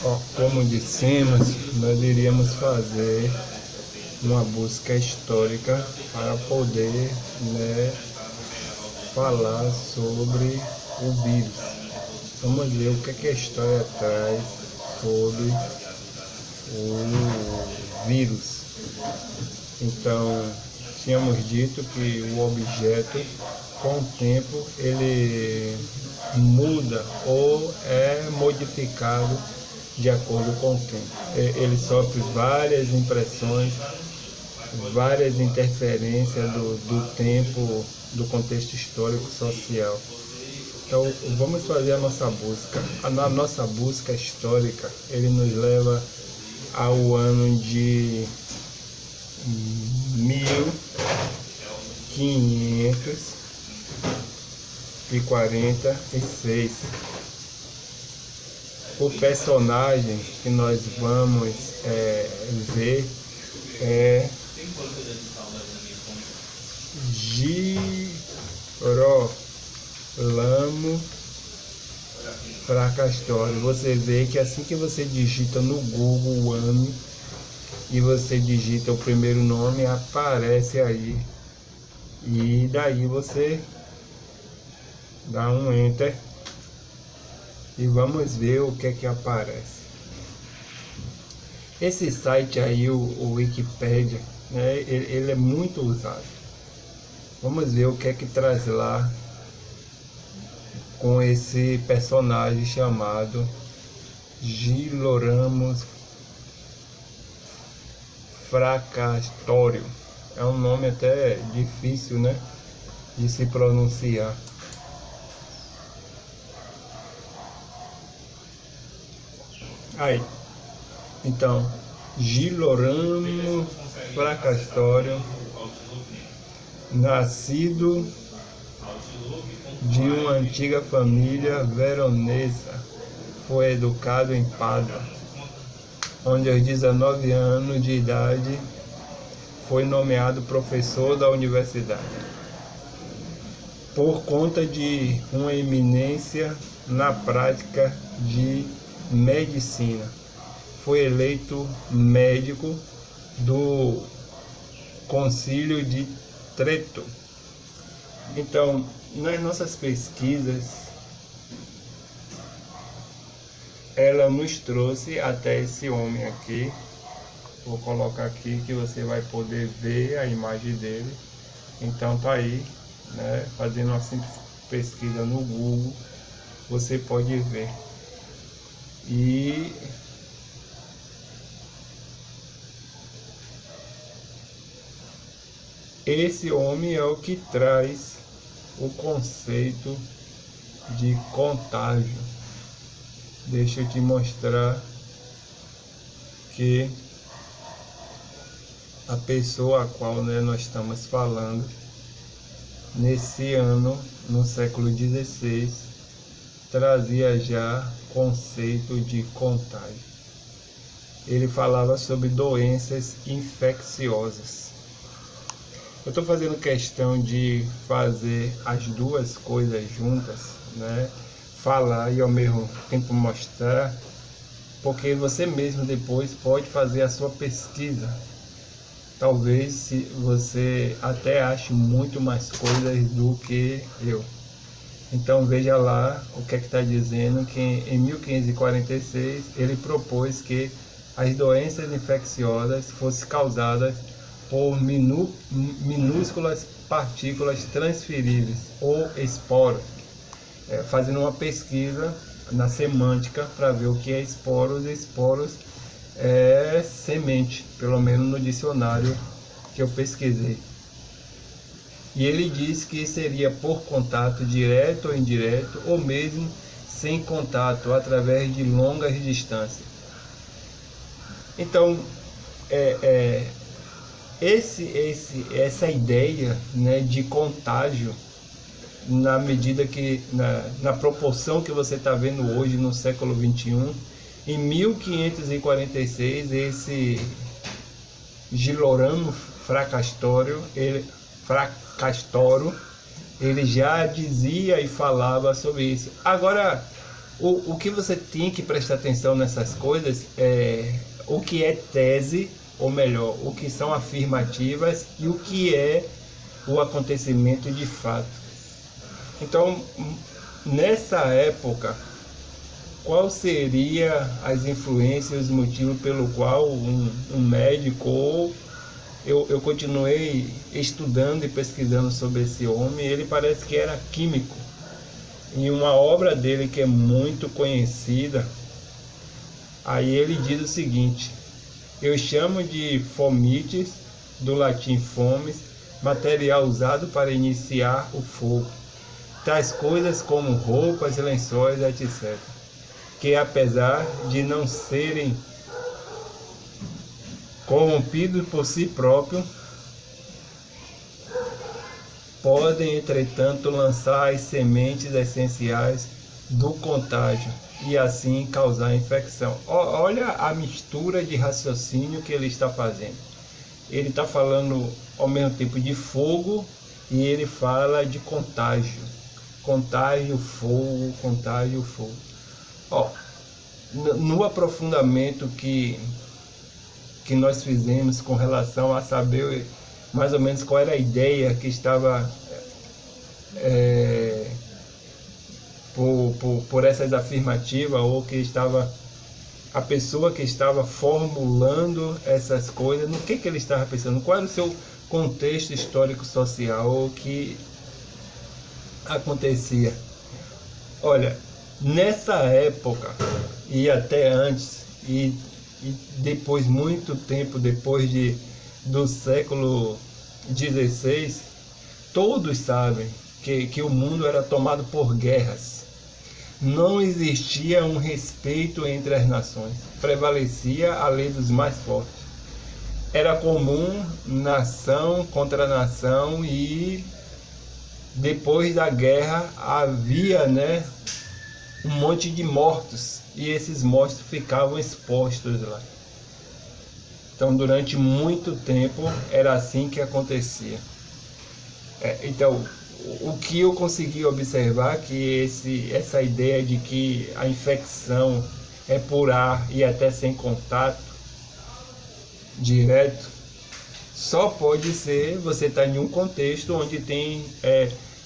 Ó, como dissemos, nós iríamos fazer uma busca histórica para poder, né, falar sobre o vírus. Vamos ver o que a história traz sobre o vírus. Então, tínhamos dito que o objeto, com o tempo, ele muda ou é modificado de acordo com o tempo. Ele sofre várias impressões, várias interferências do tempo, do contexto histórico, social. Então, vamos fazer a nossa busca. Na nossa busca histórica, ele nos leva ao ano de 1546. O personagem que nós vamos ver é Girolamo Fracastório. Você vê que assim que você digita no Google o ano e você digita o primeiro nome, aparece aí. E daí você dá um enter e vamos ver o que é que aparece. Esse site aí, o Wikipedia, né, ele é muito usado. Vamos ver o que é que traz lá com esse personagem chamado Girolamo Fracastório. É um nome até difícil, né, de se pronunciar. Aí, então, Girolamo Fracastório, nascido de uma antiga família veronesa, foi educado em Pádua, onde aos 19 anos de idade foi nomeado professor da universidade. Por conta de uma eminência na prática de medicina, foi eleito médico do Concílio de Trento. Então, nas nossas pesquisas, ela nos trouxe até esse homem aqui. Vou colocar aqui que você vai poder ver a imagem dele. Então tá aí, né, fazendo uma simples pesquisa no Google, você pode ver. E esse homem é o que traz o conceito de contágio. Deixa eu te mostrar que a pessoa a qual, né, nós estamos falando, nesse ano, no século XVI, trazia já conceito de contágio. Ele falava sobre doenças infecciosas. Eu estou fazendo questão de fazer as duas coisas juntas, né? Falar e ao mesmo tempo mostrar, porque você mesmo depois pode fazer a sua pesquisa. Talvez se você até ache muito mais coisas do que eu. Então veja lá o que é que está dizendo, que em 1546 ele propôs que as doenças infecciosas fossem causadas por minúsculas partículas transferíveis ou esporos, fazendo uma pesquisa na semântica para ver o que é esporos. Esporos é semente, pelo menos no dicionário que eu pesquisei. E ele diz que seria por contato direto ou indireto, ou mesmo sem contato, através de longas distâncias. Então, essa ideia, né, de contágio, na medida que, na proporção que você está vendo hoje no século XXI, em 1546, esse Girolamo Fracastório, ele já dizia e falava sobre isso. Agora, O que você tem que prestar atenção nessas coisas é o que é tese, ou melhor, o que são afirmativas e o que é o acontecimento de fato. Então, nessa época, qual seria as influências, os motivos pelo qual um médico, ou eu continuei estudando e pesquisando sobre esse homem, ele parece que era químico. Em uma obra dele que é muito conhecida, aí ele diz o seguinte: eu chamo de fomites, do latim fomes, material usado para iniciar o fogo, tais coisas como roupas, lençóis, etc., que apesar de não serem corrompidos por si próprios, podem, entretanto, lançar as sementes essenciais do contágio e assim causar infecção. Olha a mistura de raciocínio que ele está fazendo. Ele está falando ao mesmo tempo de fogo e ele fala de contágio. Contágio, fogo, contágio, fogo. No aprofundamento que nós fizemos com relação a saber mais ou menos qual era a ideia que estava por essas afirmativas, ou que estava a pessoa que estava formulando essas coisas, no que ele estava pensando, qual era o seu contexto histórico social, o que acontecia. Olha, nessa época e até antes e depois, muito tempo depois do século XVI, todos sabem que o mundo era tomado por guerras. Não existia um respeito entre as nações. Prevalecia a lei dos mais fortes. Era comum nação contra nação, e depois da guerra havia, um monte de mortos, e esses mortos ficavam expostos lá. Então, durante muito tempo era assim que acontecia. Então, o que eu consegui observar, que essa ideia de que a infecção é por ar e até sem contato direto, só pode ser você estar em um contexto onde tem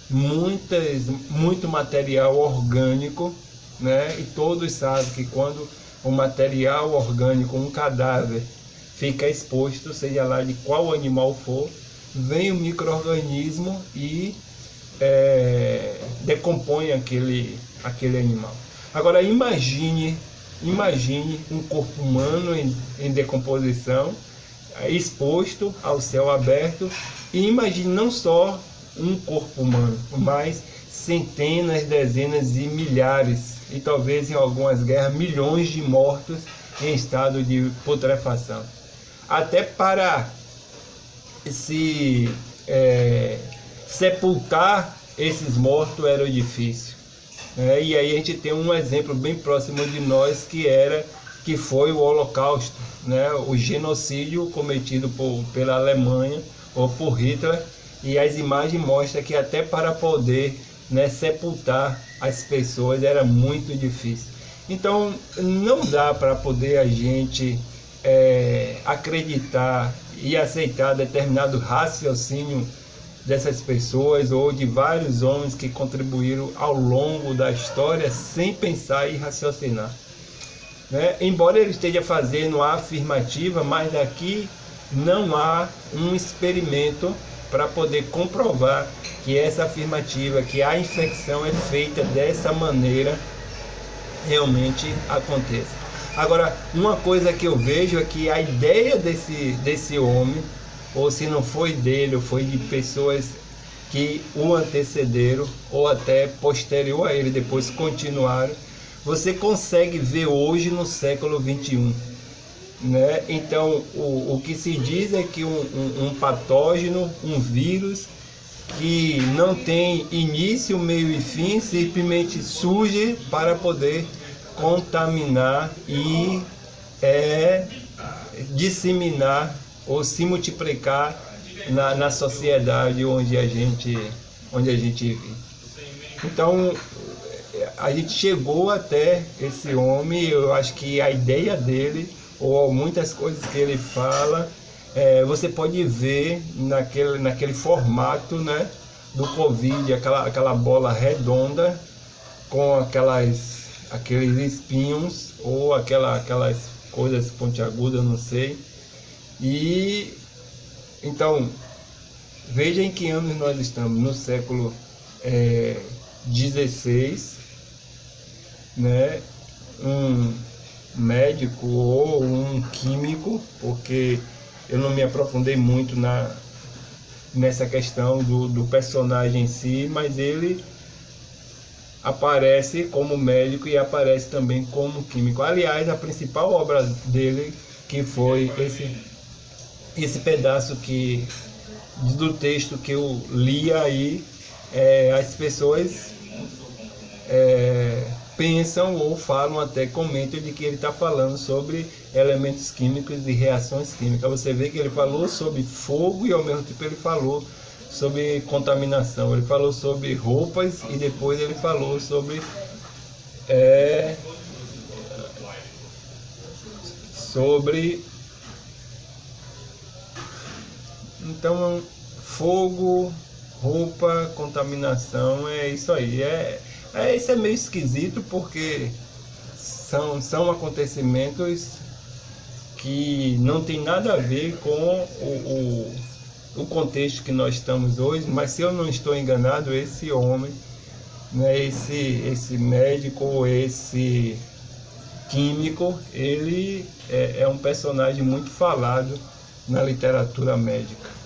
muito material orgânico, e todos sabem que quando o material orgânico, um cadáver, fica exposto, seja lá de qual animal for, vem o micro-organismo e decompõe aquele animal. Agora imagine um corpo humano em decomposição, exposto ao céu aberto, e imagine não só um corpo humano, mas centenas, dezenas e milhares, e talvez em algumas guerras milhões de mortos em estado de putrefação. Até para se sepultar esses mortos era difícil. E aí a gente tem um exemplo bem próximo de nós, que foi o Holocausto, o genocídio cometido pela Alemanha ou por Hitler, e as imagens mostram que até para poder sepultar as pessoas era muito difícil. Então não dá para poder a gente acreditar e aceitar determinado raciocínio dessas pessoas, ou de vários homens que contribuíram ao longo da história, sem pensar e raciocinar. Embora ele esteja fazendo a afirmativa, mas aqui não há um experimento para poder comprovar que essa afirmativa, que a infecção é feita dessa maneira, realmente aconteça. Agora, uma coisa que eu vejo é que a ideia desse homem, ou se não foi dele, ou foi de pessoas que o antecederam, ou até posterior a ele, depois continuaram, você consegue ver hoje no século XXI. Então, o que se diz é que um patógeno, um vírus, que não tem início, meio e fim, simplesmente surge para poder contaminar e disseminar ou se multiplicar na sociedade onde a gente vive. Então, a gente chegou até esse homem. Eu acho que a ideia dele, ou muitas coisas que ele fala, você pode ver naquele formato, né, do Covid, aquela bola redonda com aqueles espinhos, ou aquelas coisas pontiagudas, não sei. E então, veja em que anos nós estamos, no século XVI, né? Um médico ou um químico, porque eu não me aprofundei muito nessa questão do personagem em si, mas ele aparece como médico e aparece também como químico. Aliás, a principal obra dele, que foi esse pedaço do texto que eu li aí, as pessoas pensam ou falam, até comentam de que ele está falando sobre elementos químicos e reações químicas. Você vê que ele falou sobre fogo e ao mesmo tempo ele falou sobre contaminação. Ele falou sobre roupas e depois ele falou sobre então, fogo, roupa, contaminação, é isso aí. Isso é meio esquisito, porque são acontecimentos que não tem nada a ver com o contexto que nós estamos hoje. Mas se eu não estou enganado, esse homem, né, esse médico ou esse químico, ele é um personagem muito falado na literatura médica.